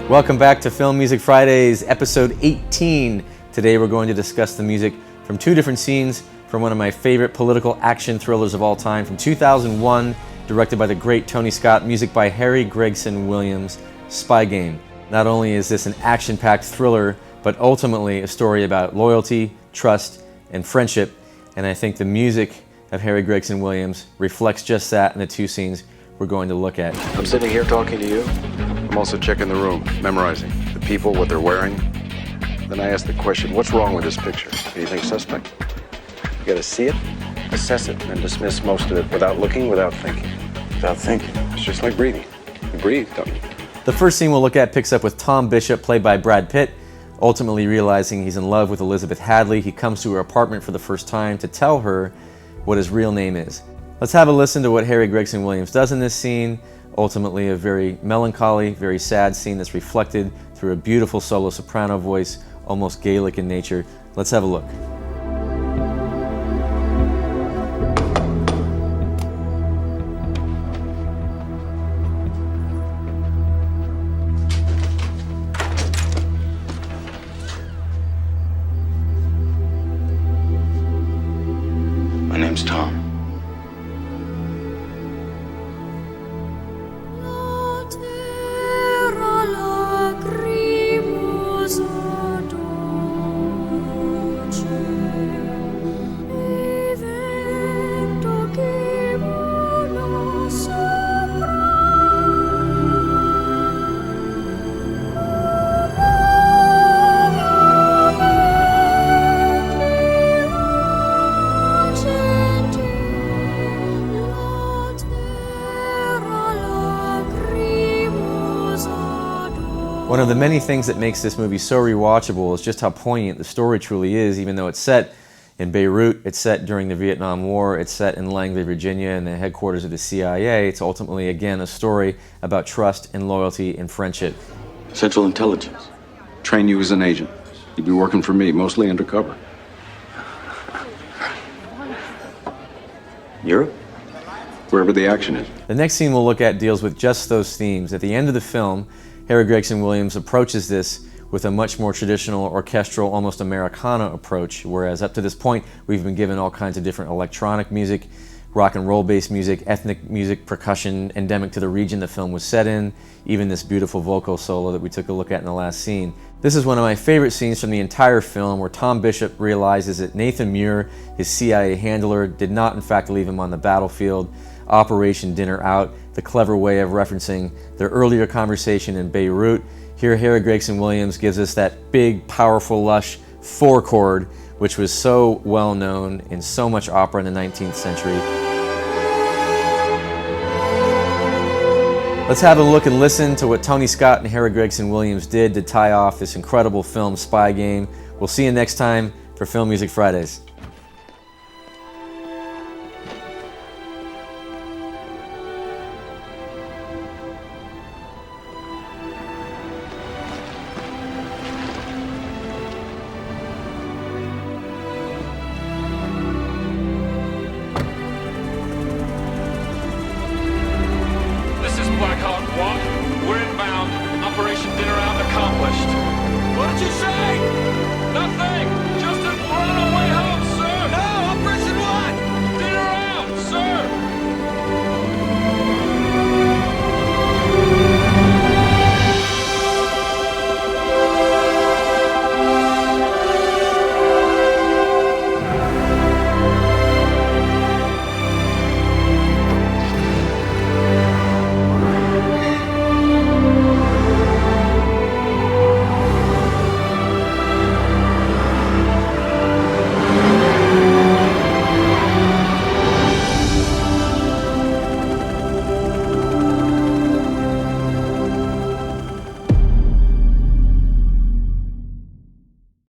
Welcome back to Film Music Fridays, episode 18. Today we're going to discuss the music from two different scenes from one of my favorite political action thrillers of all time from 2001, directed by the great Tony Scott, music by Harry Gregson-Williams, Spy Game. Not only is this an action-packed thriller, but ultimately a story about loyalty, trust, and friendship, and I think the music of Harry Gregson-Williams reflects just that in the two scenes we're going to look at. I'm sitting here talking to you. I'm also checking the room, memorizing the people, what they're wearing. Then I ask the question, what's wrong with this picture? Anything suspect? You gotta see it, assess it, and dismiss most of it without looking, without thinking. Without thinking. It's just like breathing. You breathe, don't you? The first scene we'll look at picks up with Tom Bishop, played by Brad Pitt. Ultimately realizing he's in love with Elizabeth Hadley, he comes to her apartment for the first time to tell her what his real name is. Let's have a listen to what Harry Gregson-Williams does in this scene. Ultimately a very melancholy, very sad scene that's reflected through a beautiful solo soprano voice, almost Gaelic in nature. Let's have a look. My name's Tom. One of the many things that makes this movie so rewatchable is just how poignant the story truly is, even though it's set in Beirut, it's set during the Vietnam War, it's set in Langley, Virginia, in the headquarters of the CIA. It's ultimately, again, a story about trust and loyalty and friendship. Central Intelligence. Train you as an agent. You'd be working for me, mostly undercover. Europe? Wherever the action is. The next scene we'll look at deals with just those themes. At the end of the film, Harry Gregson-Williams approaches this with a much more traditional, orchestral, almost Americana approach, whereas up to this point, we've been given all kinds of different electronic music, rock and roll-based music, ethnic music, percussion, endemic to the region the film was set in, even this beautiful vocal solo that we took a look at in the last scene. This is one of my favorite scenes from the entire film, where Tom Bishop realizes that Nathan Muir, his CIA handler, did not in fact leave him on the battlefield. Operation Dinner Out, the clever way of referencing their earlier conversation in Beirut. Here, Harry Gregson-Williams gives us that big, powerful, lush four chord, which was so well known in so much opera in the 19th century. Let's have a look and listen to what Tony Scott and Harry Gregson-Williams did to tie off this incredible film, Spy Game. We'll see you next time for Film Music Fridays.